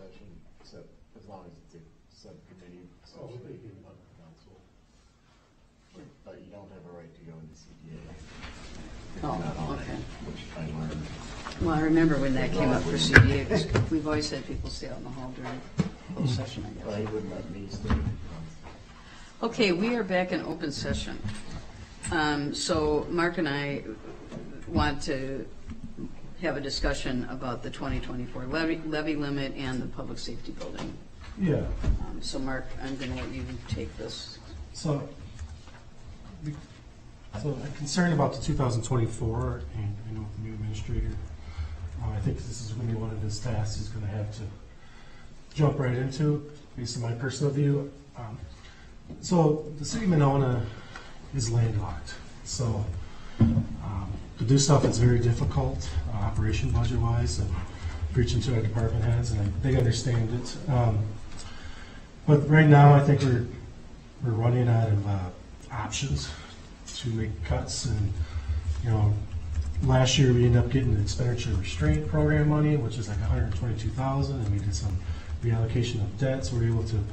session, except as long as it's a subcommittee session of the council. But you don't have a right to go into CDA. Oh, okay. Which I learned. Well, I remember when that came up for CDA, because we've always had people stay out in the hall during closed session, I Well, guess. he wouldn't let me stay. Okay, we are back in open session. So Mark and I want to have a discussion about the 2024 levy limit and the public safety building. Yeah, So Mark, I'm going to let you take this. so I'm concerned about the 2024, and I know the new administrator, I think this is going to be one of his tasks he's going to have to jump right into, based on my personal view. So the city of Monona is landlocked, so to do stuff that's very difficult, operation budget-wise, and preaching to our department heads, and they understand it. But right now, I think we're running out of options to make cuts, and last year we ended up getting the expenditure restraint program money, which is like $122,000, and we did some reallocation of debts. We were able to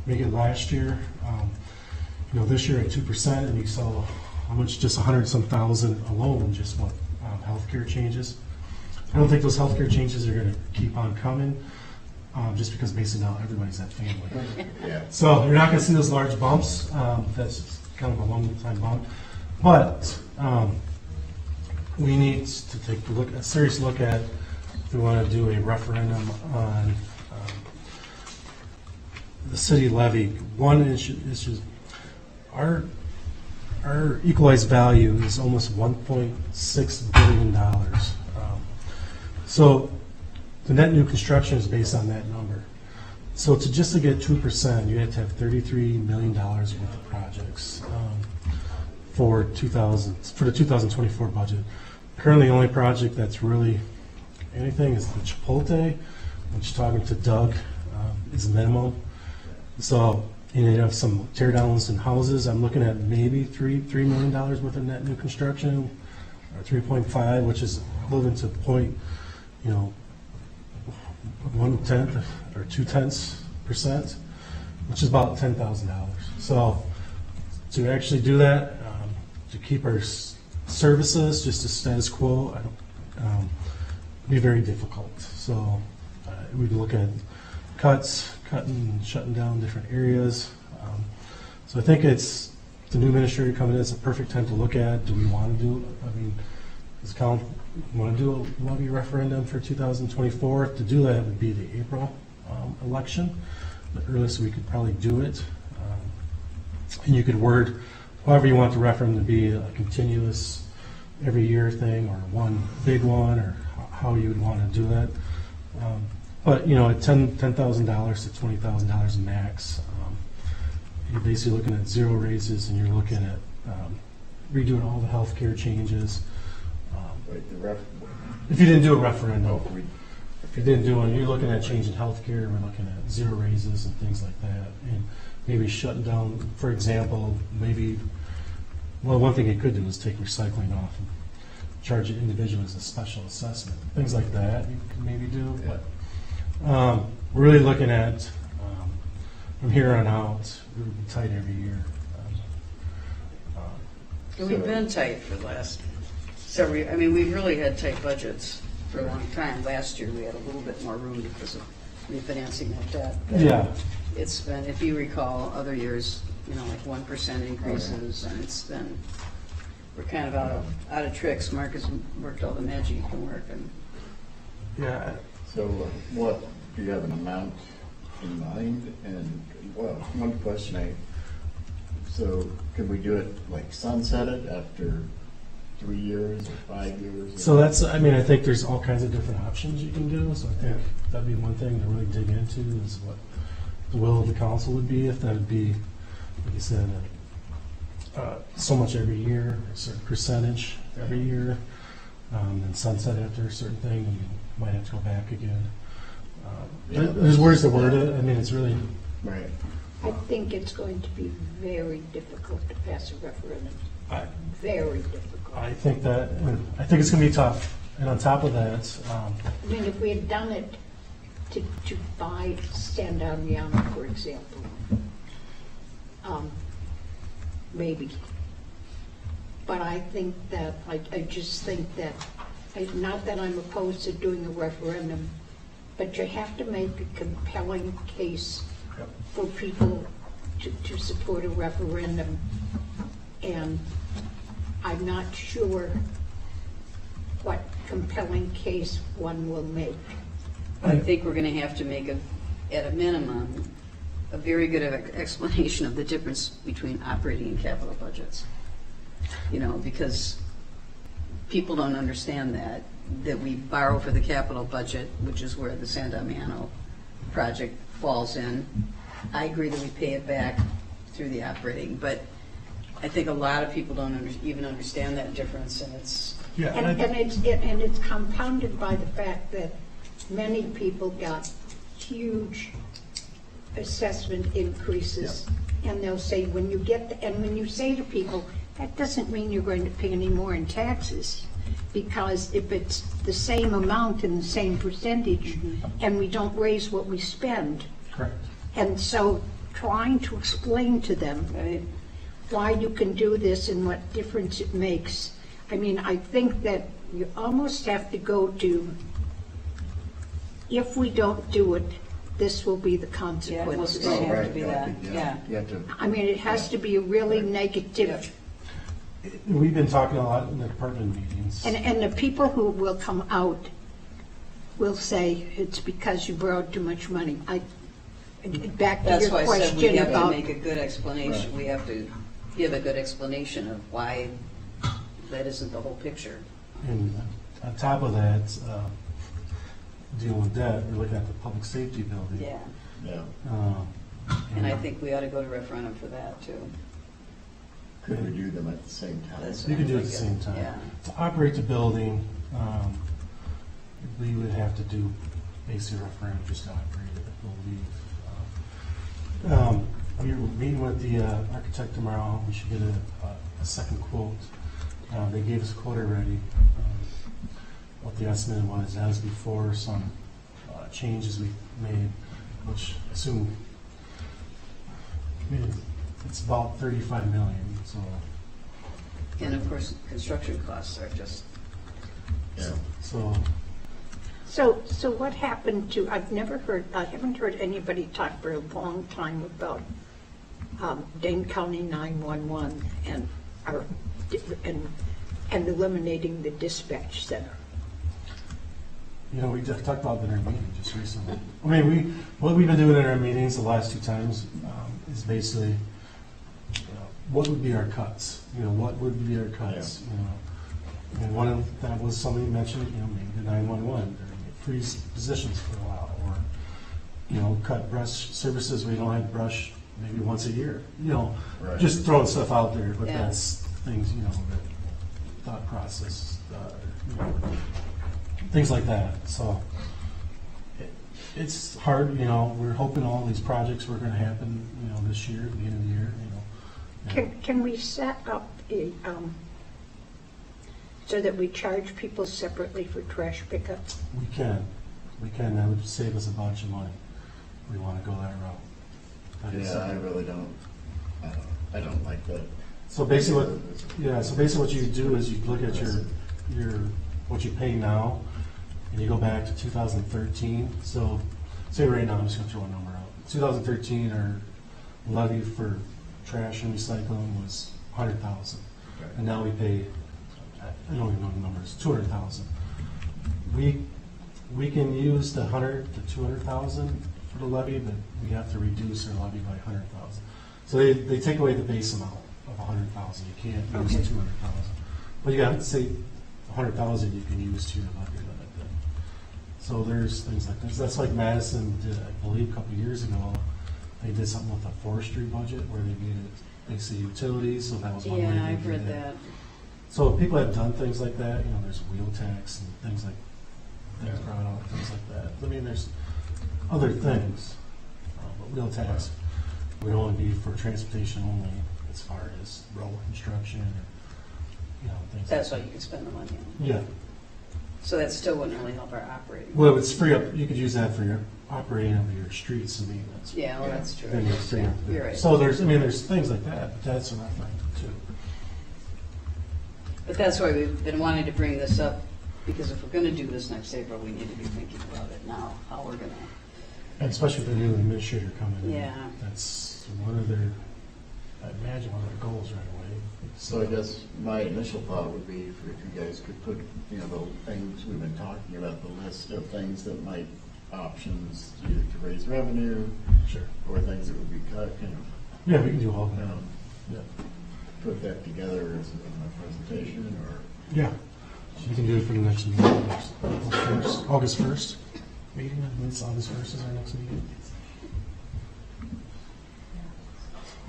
make it last year. This year at 2%, and you saw how much, just 100-some thousand alone, just what healthcare changes. I don't think those healthcare changes are going to keep on coming, just because basically now everybody's at family. Yeah. So you're not going to see those large bumps. That's kind of a one-time bump. But we need to take a serious look at if we want to do a referendum on the city levy. One issue is just our equalized value is almost $1.6 billion. So the net new construction is based on that number. So just to get 2%, you have to have $33 million worth of projects for the 2024 budget. Currently, the only project that's really anything is the Chipotle, which, talking to Doug, is minimum. So you have some tear downs in houses. I'm looking at maybe $3 million worth of net new construction, or 3.5, which is equivalent to 1/10 or 0.2%, which is about $10,000. So to actually do that, to keep our services just a status quo, be very difficult. So we look at cutting, shutting down different areas. So I think it's the new administrator coming in. It's a perfect time to look at. Do we want to do? Does council want to do a levy referendum for 2024? To do that would be the April election. The earliest we could probably do it. And you could word however you want the referendum to be, a continuous every year thing, or one big one, or how you would want to do that. But at $10,000 to $20,000 max, you're basically looking at zero raises, and you're looking at redoing all the healthcare changes. If you didn't do a referendum, if you didn't do one, you're looking at changing healthcare. We're looking at zero raises and things like that, and maybe shutting down. For example, one thing you could do is take recycling off and charge it individually as a special assessment. Things like that you could maybe do. But we're really looking at from here on out, we'll be tight every year. We've been tight for the last several years. We've really had tight budgets for a long time. Last year, we had a little bit more room because of refinancing that debt. But Yeah. it's been, if you recall, other years, like 1% increases, and it's been, we're kind of out of tricks. Mark has worked all the magic he can work, and Yeah. So what, do you have an amount in mind? And, well, one question so can we do it like sunset it after 3 years or 5 years? So I think there's all kinds of different options you can do. So I think that'd be one thing to really dig into, is what the will of the council would be. If that would be, like you said, so much every year, a certain percentage every year, and sunset after a certain thing, and you might have to go back again. There's ways to word it. It's really Right. I think it's going to be very difficult to pass a referendum. Very difficult. I think it's going to be tough. And on top of that, If we had done it to buy San Damiano, for example. Maybe. But I think that, I just think that, not that I'm opposed to doing a referendum, but you have to make a compelling case for people to support a referendum. And I'm not sure what compelling case one will make. I think we're going to have to make, at a minimum, a very good explanation of the difference between operating and capital budgets. You know, because people don't understand that we borrow for the capital budget, which is where the San Damiano project falls in. I agree that we pay it back through the operating, but I think a lot of people don't even understand that difference, and it's... Yeah, And it's compounded by the fact that many people got huge assessment increases. And they'll say, when you say to people, that doesn't mean you're going to pay any more in taxes. Because if it's the same amount and the same percentage, and we don't raise what we spend. correct. And so trying to explain to them why you can do this and what difference it makes. I mean, I think that you almost have to go to, if we don't do it, this will be the consequences. Yeah, it will have Oh, to be that, yeah. You have to, I mean, it has to be a really negative. We've been talking a lot in the department meetings. And the people who will come out will say, it's because you borrowed too much money. Back to That's your why I said we question have to about, make a good explanation. Right. We have to give a good explanation of why that isn't the whole picture. And on top of that, dealing with debt, we're looking at the public safety building. Yeah, yeah. and I think we ought to go to referendum for that, too. Could we do them at the same time? That's- You can do it at the same time. Yeah. To operate the building, we would have to do basically a referendum just to operate it, I believe. We're meeting with the architect tomorrow. We should get a second quote. They gave us a quote already. What the estimate was, that was before some changes we made, which I assume it's about 35 million. So. And of course, construction costs are just, Yeah. so what happened to, I haven't heard anybody talk for a long time about Dane County 911 and eliminating the dispatch center. You know, we just talked about it in our meeting just recently. I mean, what we've been doing in our meetings the last two times is basically, what would be our cuts? You know, what would be our cuts? Yeah. You know, and one of that was somebody mentioned, you know, maybe the 911, or freeze positions for a while, or you know, cut brush services. We don't have brush maybe once a year. You know, Right. just throwing stuff out there, but Yeah. that's things, you know, that thought process. You know, things like that. So it's hard, you know, we're hoping all these projects were going to happen, you know, this year, at the beginning of the year, you know. Can we set up a, so that we charge people separately for trash pickup? We can, that would save us a bunch of money. We want to go that route. Like I Yeah, said. I really don't, I don't like that. So basically what you do is you look at your, what you pay now, and you go back to 2013. So say right now, I'm just gonna throw a number out. 2013, our levy for trash and recycling was 100,000. Okay. And now we pay, I don't even know the numbers, 200,000. We can use the 100 to 200,000 for the levy, but we have to reduce our levy by 100,000. So they take away the base amount of 100,000. You can't use Okay. 200,000. But you got to say 100,000 you can use to your levy limit then. So there's things like this. That's like Madison did, I believe, a couple of years ago. They did something with the forestry budget where they made it basically utilities, so that was one way yeah, they I've did read it. that. So people have done things like that, you know, there's wheel tax and things brought out, things like that. I mean, there's other things, but wheel tax would only be for transportation only as far as road construction or, you know, things That's like what you could spend the money on. that. Yeah, So that still wouldn't really help our operating. well, it's free up, you could use that for your operating of your streets and maintenance. Yeah, well, that's true. Then you're free. You're right. So there's things like that, but that's another thing too. But that's why we've been wanting to bring this up, because if we're gonna do this next April, we need to be thinking about it now, how we're gonna. And especially with the new administrator coming in. Yeah. That's one of their, I imagine one of their goals right away. So I guess my initial thought would be if you guys could put, the things we've been talking about, the list of things that might, options either to raise revenue Sure. or things that would be cut, Yeah, we can do all that. Yeah. put that together as a presentation or. Yeah. We can do it for the next meeting, August 1st meeting. I think it's August 1st is our next meeting.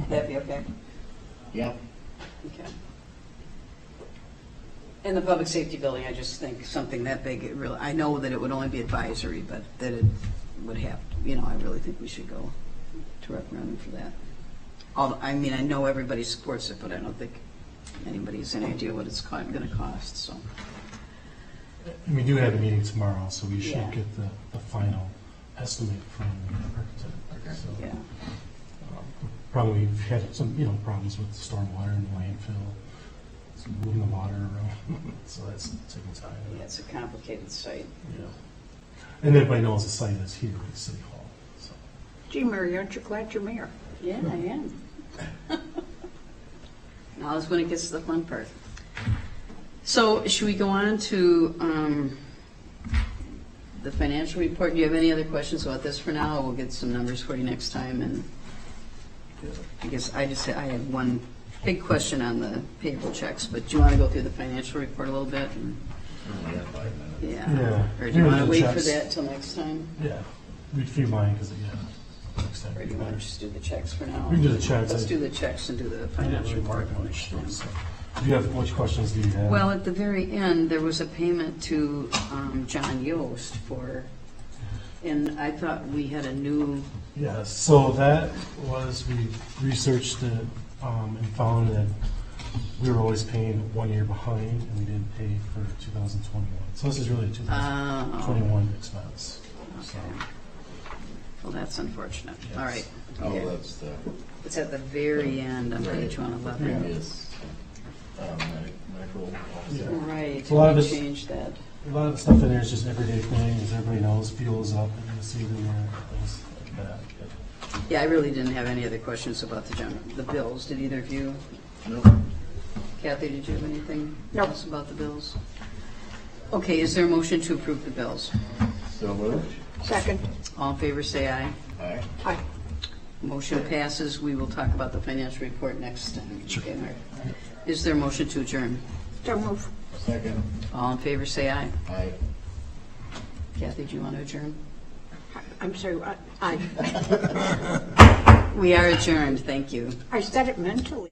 That'd be okay? Yeah. Okay. In the public safety building, I just think something that big, it really, I know that it would only be advisory, but that it would have, I really think we should go to referendum for that. Although, I mean, I know everybody supports it, but I don't think anybody has any idea what it's gonna cost, so. And we do have a meeting tomorrow, so we should Yeah. get the final estimate from the architect. Okay. So, Yeah, probably we've had some, problems with stormwater in the landfill, so moving the water around, so that's taking time. yeah, it's a complicated site. Yeah. And everybody knows the site is here at City Hall, so. Gee, Mary, aren't you glad you're mayor? Yeah, I am. Now is when it gets to the fun part. So should we go on to the financial report? Do you have any other questions about this for now? We'll get some numbers for you next time. And I guess I had one big question on the payroll checks, but do you want to go through the financial report a little bit? Only have 5 minutes. Yeah. Yeah. Or do you want to The wait for checks. that till next time? Yeah, we'd feel mine because, next time. Or do you want to just do the checks for now? We can do the checks. Let's do the checks and do the I didn't financial really mark report. much, so. Do you have, which questions do you have? Well, at the very end, there was a payment to John Yost for, and I thought we had a new, Yes, so that was, we researched it and found that we were always paying 1 year behind and we didn't pay for 2021. So this is really a 2021 expense. So, well, that's unfortunate. All right. Oh, Okay. that's the It's at the very end on right, page 111. previous medical officer. Right, A lot of we this- changed that. a lot of the stuff in there is just everyday things, everybody knows, fuel is up, and you see them there, things like that. Yeah, I really didn't have any other questions about the bills. Did either of you? Nope. Kathy, did you have anything No. else about the bills? Okay, is there a motion to approve the bills? So moved. Second. All in favor, say aye. Aye. Aye. Motion passes. We will talk about the financial report next time. Okay, Mark. Is there a motion to adjourn? So move. Second. All in favor, say aye. Aye. Kathy, do you want to adjourn? I'm sorry, aye. We are adjourned. Thank you. I said it mentally.